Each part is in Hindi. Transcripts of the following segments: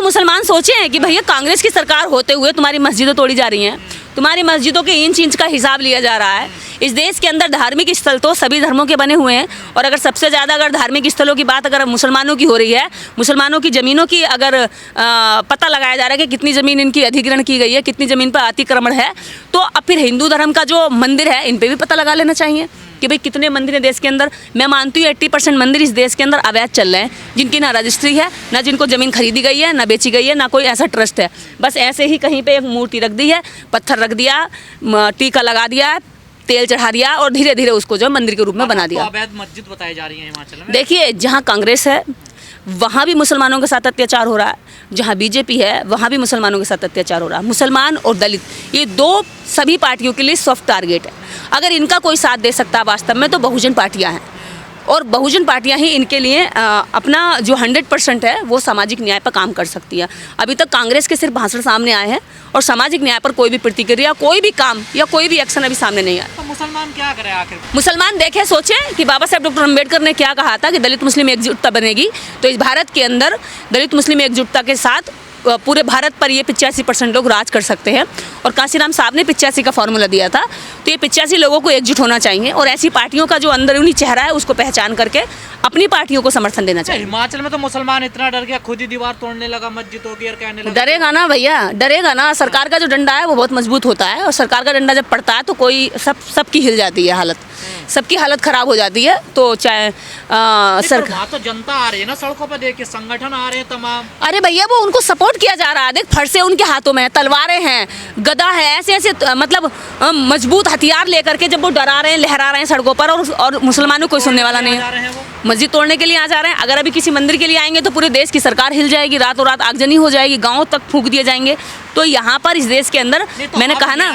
मुसलमान सोचें कि भैया कांग्रेस की सरकार होते हुए तुम्हारी मस्जिदें तोड़ी जा रही हैं, तुम्हारी मस्जिदों के इंच इंच का हिसाब लिया जा रहा है। इस देश के अंदर धार्मिक स्थल तो सभी धर्मों के बने हुए हैं, और अगर सबसे ज़्यादा अगर धार्मिक स्थलों की बात अगर मुसलमानों की हो रही है, मुसलमानों की ज़मीनों की अगर पता लगाया जा रहा है कि कितनी ज़मीन इनकी अधिग्रहण की गई है, कितनी ज़मीन पर अतिक्रमण है, तो अब फिर हिंदू धर्म का जो मंदिर है इन पर भी पता लगा लेना चाहिए कि भाई कितने मंदिर हैं देश के अंदर। मैं मानती हूँ 80% मंदिर इस देश के अंदर अवैध चल रहे हैं, जिनकी ना रजिस्ट्री है, ना जिनको ज़मीन खरीदी गई है, ना बेची गई है, ना कोई ऐसा ट्रस्ट है। बस ऐसे ही कहीं पे एक मूर्ति रख दी है, पत्थर रख दिया, टीका लगा दिया, तेल चढ़ा दिया और धीरे धीरे उसको जो मंदिर के रूप में बना दिया। अवैध मस्जिद बताई जा रही है हिमाचल में। देखिए, जहाँ कांग्रेस है वहाँ भी मुसलमानों के साथ अत्याचार हो रहा है, जहाँ बीजेपी है वहाँ भी मुसलमानों के साथ अत्याचार हो रहा है। मुसलमान और दलित ये दो सभी पार्टियों के लिए सॉफ्ट टारगेट है। अगर इनका कोई साथ दे सकता है वास्तव में तो बहुजन पार्टियाँ हैं, और बहुजन पार्टियां ही इनके लिए अपना जो 100% है वो सामाजिक न्याय पर काम कर सकती है। अभी तक कांग्रेस के सिर्फ भाषण सामने आए हैं और सामाजिक न्याय पर कोई भी प्रतिक्रिया, कोई भी काम या कोई भी एक्शन अभी सामने नहीं आया। तो मुसलमान क्या करें आखिर? मुसलमान देखें, सोचें कि बाबा साहब डॉक्टर अम्बेडकर ने क्या कहा था कि दलित मुस्लिम एकजुटता बनेगी, तो इस भारत के अंदर दलित मुस्लिम एकजुटता के साथ पूरे भारत पर ये 85% लोग राज कर सकते हैं। और कांशीराम साहब ने 85 का फॉर्मूला दिया था, तो ये 85 लोगों को एकजुट होना चाहिए और ऐसी पार्टियों का जो अंदरूनी चेहरा है उसको पहचान करके अपनी पार्टियों को समर्थन देना चाहिए। हिमाचल में तो मुसलमान इतना डर गया, खुद ही दीवार तोड़ने लगा मस्जिदों की और कहने लगा। डरेगा ना भैया, डरेगा ना। सरकार का जो डंडा है वो बहुत मजबूत होता है, और सरकार का डंडा जब पड़ता है तो कोई सबकी हिल जाती है हालत, सबकी हालत खराब हो जाती है। तो चाहे सरकार तो जनता आ रही है ना सड़कों पर, देखिए संगठन आ रहे हैं तमाम। अरे भैया वो उनको सपोर्ट किया जा रहा है। देख, फरसे उनके हाथों में है, तलवारें हैं, गदा है, ऐसे ऐसे मतलब मजबूत हथियार लेकर के जब वो डरा रहे हैं, लहरा रहे हैं सड़कों पर, और मुसलमानों को सुनने वाला नहीं है। मस्जिद तोड़ने के लिए आ जा रहे हैं। अगर अभी किसी मंदिर के लिए आएंगे तो पूरे देश की सरकार हिल जाएगी, रातों रात आगजनी हो जाएगी, गाँव तक फूंक दिए जाएंगे। तो यहाँ पर इस देश के अंदर तो मैंने कहा ना,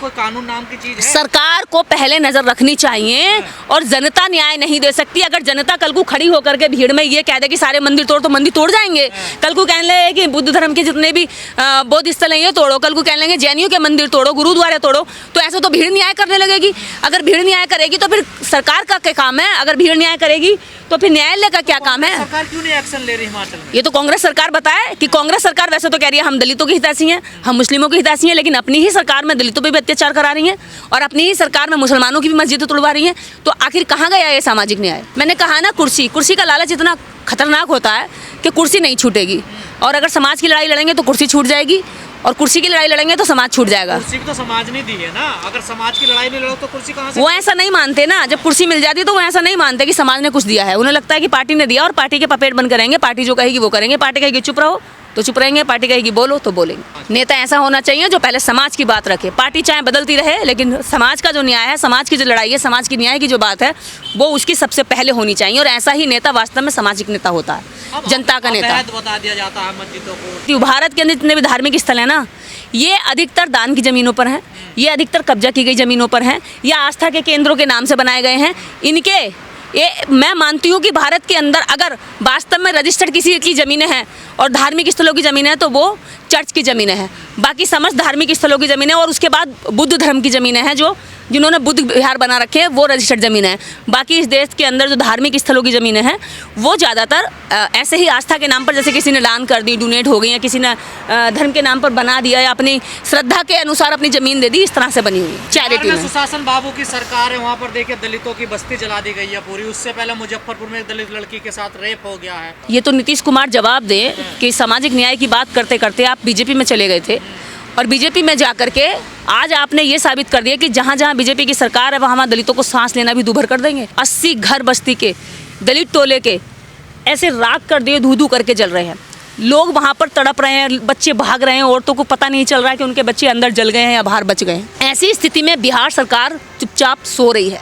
कोई कानून नाम की चीज है। सरकार को पहले नजर रखनी चाहिए, और जनता न्याय नहीं दे सकती। अगर जनता कल को खड़ी होकर के भीड़ में ये कह दे कि सारे मंदिर तोड़, तो मंदिर तोड़ जाएंगे। कल को कहने लगे कि बुद्ध धर्म के जितने भी बौद्ध स्थल हैं ये तोड़ो, कल को कहने लगे जैनियों के मंदिर तोड़ो, गुरुद्वारे तोड़ो, तो ऐसे तो भीड़ न्याय करने लगेगी। अगर भीड़ न्याय करेगी तो फिर सरकार का क्या काम है? अगर भीड़ न्याय करेगी तो फिर न्यायालय का क्या काम है? सरकार क्यों नहीं एक्शन ले रही हिमाचल में? ये तो कांग्रेस सरकार बताए कि कांग्रेस सरकार वैसे तो कह रही है हम दलितों की हितैषी हैं, हम मुस्लिमों की हितैषी हैं, लेकिन अपनी ही सरकार में दलितों पे भी अत्याचार करा रही हैं और अपनी ही सरकार में मुसलमानों की भी मस्जिदें तोड़वा रही हैं। तो आखिर कहाँ गया ये सामाजिक न्याय? मैंने कहा ना, कुर्सी का लालच इतना खतरनाक होता है कि कुर्सी नहीं छूटेगी, और अगर समाज की लड़ाई लड़ेंगे तो कुर्सी छूट जाएगी, और कुर्सी की लड़ाई लड़ेंगे तो समाज छूट जाएगा। कुर्सी भी तो समाज ने दी है ना, अगर समाज की लड़ाई नहीं लड़ो तो कुर्सी कहाँ से? वो ऐसा नहीं मानते ना, जब कुर्सी मिल जाती है तो वो ऐसा नहीं मानते कि समाज ने कुछ दिया है। उन्हें लगता है कि पार्टी ने दिया और पार्टी के पपेट बन करेंगे, पार्टी जो कहेगी वो करेंगे, पार्टी कहेगी चुप रहो तो चुप रहेंगे, पार्टी कहेगी बोलो तो बोलेंगे। नेता ऐसा होना चाहिए जो पहले समाज की बात रखे। पार्टी चाहे बदलती रहे, लेकिन समाज का जो न्याय है, समाज की जो लड़ाई है, समाज की न्याय की जो बात है, वो उसकी सबसे पहले होनी चाहिए। और ऐसा ही नेता वास्तव में सामाजिक नेता होता है, जनता का नेता। बता दिया जाता है मस्जिदों को। भारत के अंदर जितने भी धार्मिक स्थल है ना, ये अधिकतर दान की ज़मीनों पर हैं, ये अधिकतर कब्जा की गई ज़मीनों पर हैं, या आस्था के केंद्रों के नाम से बनाए गए हैं। ये मैं मानती हूँ कि भारत के अंदर अगर वास्तव में रजिस्टर्ड किसी की ज़मीनें हैं और धार्मिक स्थलों की ज़मीनें हैं तो वो चर्च की ज़मीनें हैं, बाकी समस्त धार्मिक स्थलों की ज़मीनें, और उसके बाद बुद्ध धर्म की ज़मीनें हैं, जिन्होंने बुद्ध विहार बना रखे हैं वो रजिस्टर्ड ज़मीनें हैं। बाकी इस देश के अंदर जो धार्मिक स्थलों की ज़मीनें हैं वो ज़्यादातर ऐसे ही आस्था के नाम पर, जैसे किसी ने दान कर दी, डोनेट हो गई, या किसी ने धर्म के नाम पर बना दिया, या अपनी श्रद्धा के अनुसार अपनी ज़मीन दे दी, इस तरह से बनी हुई चैरिटी में। सुशासन बाबू की सरकार है, वहाँ पर देखिए दलितों की बस्ती जला दी गई है पूरी। उससे पहले मुजफ्फरपुर में एक दलित लड़की के साथ रेप हो गया है। ये तो नीतीश कुमार जवाब दें कि सामाजिक न्याय की बात करते करते आप बीजेपी में चले गए थे, और बीजेपी में जाकर के आज आपने ये साबित कर दिया कि जहाँ जहाँ बीजेपी की सरकार है वहाँ दलितों को सांस लेना भी दूभर कर देंगे। 80 घर बस्ती के दलित टोले के ऐसे राख कर दिए, धू धू करके जल रहे हैं। लोग वहाँ पर तड़प रहे हैं, बच्चे भाग रहे हैं, औरतों को पता नहीं चल रहा है कि उनके बच्चे अंदर जल गए हैं या बाहर बच गए हैं। ऐसी स्थिति में बिहार सरकार चुपचाप सो रही है।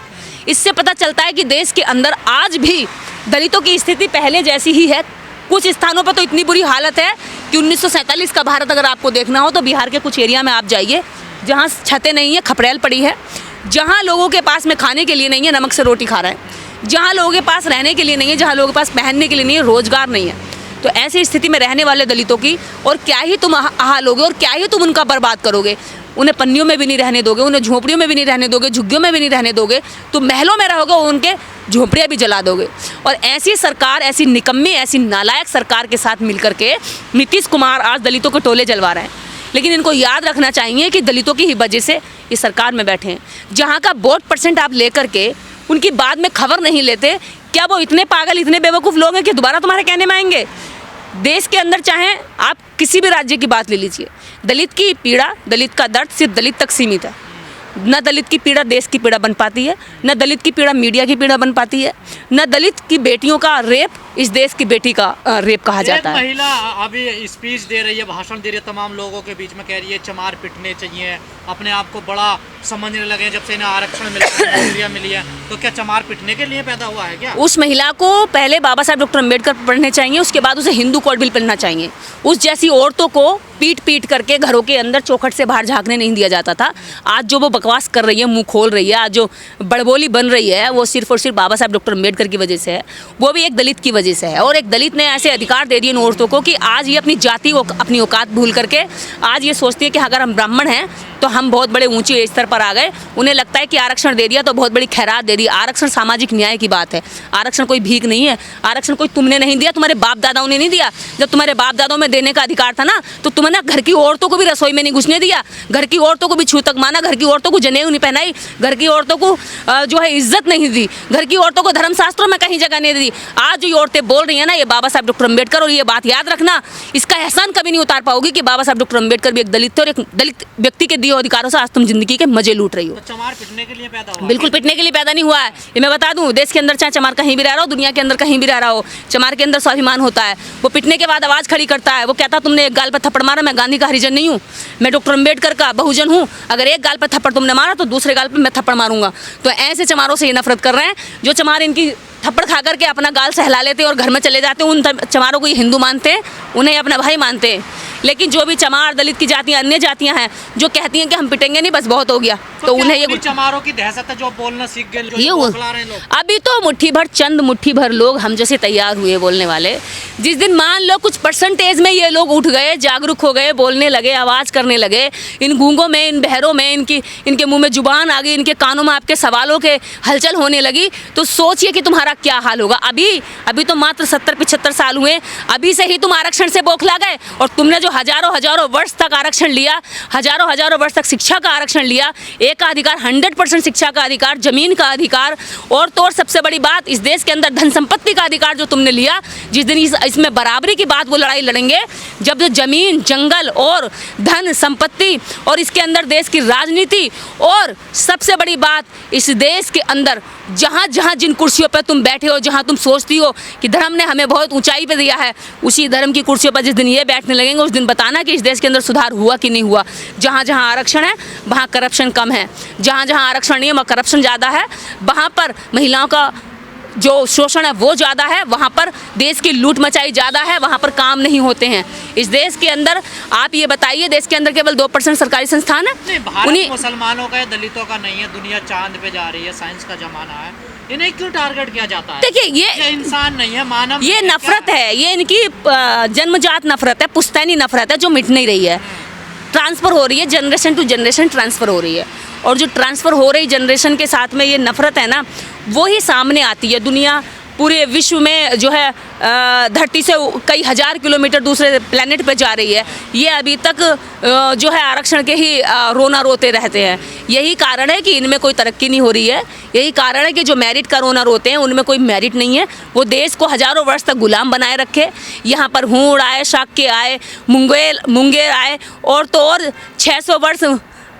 इससे पता चलता है कि देश के अंदर आज भी दलितों की स्थिति पहले जैसी ही है। कुछ स्थानों पर तो इतनी बुरी हालत है कि 1947 का भारत अगर आपको देखना हो तो बिहार के कुछ एरिया में आप जाइए जहाँ छतें नहीं है, खपरेल पड़ी है, जहाँ लोगों के पास में खाने के लिए नहीं है, नमक से रोटी खा रहे हैं, जहाँ लोगों के पास रहने के लिए नहीं है, जहाँ लोगों के पास पहनने के लिए नहीं है, रोजगार नहीं है। तो ऐसी स्थिति में रहने वाले दलितों की और क्या ही तुम आहा लोगे और क्या ही तुम उनका बर्बाद करोगे। उन्हें पन्नियों में भी नहीं रहने दोगे, उन्हें झोपड़ियों में भी नहीं रहने दोगे, झुग्गियों में भी नहीं रहने दोगे, तुम महलों में रहोगे और उनके झोपड़ियाँ भी जला दोगे। और ऐसी सरकार, ऐसी निकम्मी, ऐसी नालायक सरकार के साथ मिलकर के नीतीश कुमार आज दलितों के टोले जलवा रहे हैं। लेकिन इनको याद रखना चाहिए कि दलितों की ही वजह से ये सरकार में बैठे हैं। जहाँ का वोट परसेंट आप लेकर के उनकी बाद में खबर नहीं लेते, क्या वो इतने पागल, इतने बेवकूफ़ लोग हैं कि दोबारा तुम्हारे कहने में आएंगे? देश के अंदर चाहे आप किसी भी राज्य की बात ले लीजिए, दलित की पीड़ा, दलित का दर्द सिर्फ दलित तक सीमित है। न दलित की पीड़ा देश की पीड़ा बन पाती है, न दलित की पीड़ा मीडिया की पीड़ा बन पाती है, न दलित की बेटियों का रेप इस देश की बेटी का रेप कहा जाता है। महिला अभी स्पीच दे रही है, भाषण दे रही है, तमाम लोगों के बीच में कह रही है चमार पिटने चाहिए, अपने आप को बड़ा समझने लगे जब से इन्हें आरक्षण मिला है, नौकरियां मिली है, तो क्या चमार पिटने के लिए पैदा हुआ है क्या? उस महिला को पहले बाबा साहब डॉक्टर अम्बेडकर पढ़ने चाहिए, उसके बाद उसे हिंदू कोड बिल पढ़ना चाहिए। उस जैसी औरतों को पीट पीट करके घरों के अंदर चौखट से बाहर झांकने नहीं दिया जाता था। आज जो वो बकवास कर रही है, मुंह खोल रही है, आज जो बड़बोली बन रही है, वो सिर्फ और सिर्फ बाबा साहब डॉक्टर अम्बेडकर की वजह से है, वो भी एक दलित की वजह से है। और एक दलित ने ऐसे अधिकार दे दिए इन औरतों को कि आज ये अपनी जाति, अपनी औकात भूल करके आज ये सोचती है कि अगर हम ब्राह्मण हैं तो हम बहुत बड़े ऊंचे स्तर पर आ गए। उन्हें लगता है कि आरक्षण दे दिया तो बहुत बड़ी खैरात दे दी। आरक्षण सामाजिक न्याय की बात है, आरक्षण कोई भीख नहीं है। आरक्षण कोई तुमने नहीं दिया, तुम्हारे बाप दादाओं ने नहीं दिया। जब तुम्हारे बाप दादाओं में देने का अधिकार था ना, तो तुमने ना घर की औरतों को भी रसोई में नहीं घुसने दिया, घर की औरतों को भी छूतक माना, घर की औरतों को जनेऊ नहीं पहनाई, घर की औरतों को जो है इज्जत नहीं दी, घर की औरतों को धर्मशास्त्रों में कहीं जगह नहीं दी। आज जो औरतें बोल रही है ना, ये बाबा साहब डॉक्टर अम्बेडकर, और ये बात याद रखना, इसका एहसान कभी नहीं उतार पाओगी कि बाबा साहब डॉक्टर अम्बेडकर भी एक दलित थे और एक दलित व्यक्ति के दिए अधिकारों से आज तुम जिंदगी के मजे लूट रही हो। तो चमार पिटने के लिए पैदा हुआ? बिल्कुल पिटने के लिए पैदा नहीं हुआ है। ये मैं बता दूं, देश के अंदर चाहे चमार कहीं भी रह रहा हो, दुनिया के अंदर कहीं भी रह रहा हो, चमार के अंदर स्वाभिमान होता है। वो पिटने के बाद आवाज़ खड़ी करता है, वो कहता तुमने एक गाल पर थप्पड़ मारा, मैं गांधी का हरिजन नहीं हूँ, मैं डॉक्टर अम्बेडकर का बहुजन हूँ, अगर एक गाल पर थप्पड़ तुमने मारा तो दूसरे गाल पर मैं थप्पड़ मारूंगा। तो ऐसे चमारों से ये नफरत कर रहे हैं जो चमार इनकी थप्पड़ खा करके अपना गाल सहला लेते और घर में चले जाते हैं। उन चमारों को ये हिंदू मानते हैं, उन्हें अपना भाई मानते हैं। लेकिन जो भी चमार, दलित की जातियां, अन्य जातियां हैं जो कहती हैं कि हम पिटेंगे नहीं, बस बहुत हो गया, तो उन्हें ये चमारों की दहशत है जो बोलना सीख गए, ये बौखला रहे हैं लोग। अभी तो मुट्ठी भर लोग हम जैसे तैयार हुए बोलने वाले। जिस दिन मान लो कुछ परसेंटेज में ये लोग उठ गए, जागरूक हो गए, बोलने लगे, आवाज़ करने लगे, इन गूंगों में, इन बहरों में, इनके मुंह में जुबान आ गई, इनके कानों में आपके सवालों के हलचल होने लगी, तो सोचिए कि तुम्हारा क्या हाल होगा। अभी तो मात्र 70-75 साल हुए, अभी से ही तुम आरक्षण से बौखला गए। और तुमने जो हजारों वर्ष तक आरक्षण लिया, हजारों वर्ष तक शिक्षा का आरक्षण लिया, एक का अधिकार, 100% शिक्षा का अधिकार, जमीन का अधिकार, और तो और सबसे बड़ी बात, इस देश के अंदर धन संपत्ति का अधिकार जो तुमने लिया। जिस दिन इसमें बराबरी की बात, वो लड़ाई लड़ेंगे जब जमीन, जंगल और धन संपत्ति और इसके अंदर देश की राजनीति, और सबसे बड़ी बात, इस देश के अंदर जहाँ जिन कुर्सियों पर तुम बैठे हो, जहाँ तुम सोचती हो कि धर्म ने हमें बहुत ऊंचाई पे दिया है, उसी धर्म की कुर्सियों पर जिस दिन ये बैठने लगेंगे, उस दिन बताना कि इस देश के अंदर सुधार हुआ कि नहीं हुआ। जहाँ आरक्षण है वहाँ करप्शन कम है, जहाँ आरक्षण नहीं है वहाँ करप्शन ज़्यादा है, वहाँ पर महिलाओं का जो शोषण है वो ज़्यादा है, वहाँ पर देश की लूट मचाई ज़्यादा है, वहाँ पर काम नहीं होते हैं। इस देश के अंदर आप ये बताइए, देश के अंदर केवल 2% सरकारी संस्थान है। भारत मुसलमानों का है, दलितों का नहीं है, दुनिया चांद पे जा रही है, साइंस का जमाना है, इन्हें क्यों टारगेट किया जाता है? देखिए, ये इंसान नहीं है, मानव, ये नफरत है, ये इनकी जन्मजात नफरत है, पुश्तैनी नफरत है जो मिट नहीं रही है, ट्रांसफ़र हो रही है, जनरेशन टू जनरेशन ट्रांसफ़र हो रही है। और जो ट्रांसफ़र हो रही जनरेशन के साथ में ये नफ़रत है ना, वो ही सामने आती है। दुनिया पूरे विश्व में जो है धरती से कई हज़ार किलोमीटर दूसरे प्लेनेट पे जा रही है, ये अभी तक जो है आरक्षण के ही रोना रोते रहते हैं। यही कारण है कि इनमें कोई तरक्की नहीं हो रही है, यही कारण है कि जो मेरिट का रोना रोते हैं उनमें कोई मेरिट नहीं है। वो देश को हज़ारों वर्ष तक गुलाम बनाए रखे। यहाँ पर हूण आए, शाक्य आए, मुंगेर आए, और तो और 600 वर्ष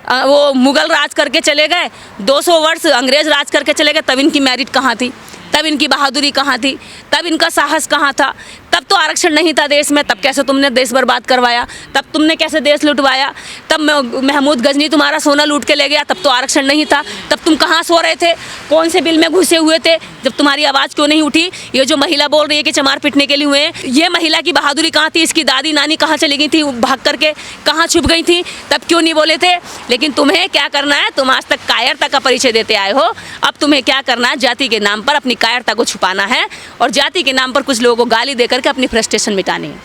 वो मुग़ल राज करके चले गए, 200 वर्ष अंग्रेज़ राज करके चले गए, तब इनकी मेरिट कहाँ थी, तब इनकी बहादुरी कहाँ थी, तब इनका साहस कहाँ था? तब तो आरक्षण नहीं था देश में, तब कैसे तुमने देश बर्बाद करवाया, तब तुमने कैसे देश लुटवाया, तब महमूद गजनी तुम्हारा सोना लूट के ले गया, तब तो आरक्षण नहीं था, तब तुम कहाँ सो रहे थे, कौन से बिल में घुसे हुए थे, जब तुम्हारी आवाज़ क्यों नहीं उठी? ये जो महिला बोल रही है कि चमार पिटने के लिए हुए हैं, ये महिला की बहादुरी कहाँ थी? इसकी दादी नानी कहाँ चली गई थी भाग करके, कहाँ छुप गई थी, तब क्यों नहीं बोले थे? लेकिन तुम्हें क्या करना है, तुम आज तक कायरता का परिचय देते आए हो, अब तुम्हें क्या करना है, जाति के नाम पर अपनी कायरता को छुपाना है, और जाति के नाम पर कुछ लोगों को गाली देकर करके अपनी फ्रस्ट्रेशन मिटानी है।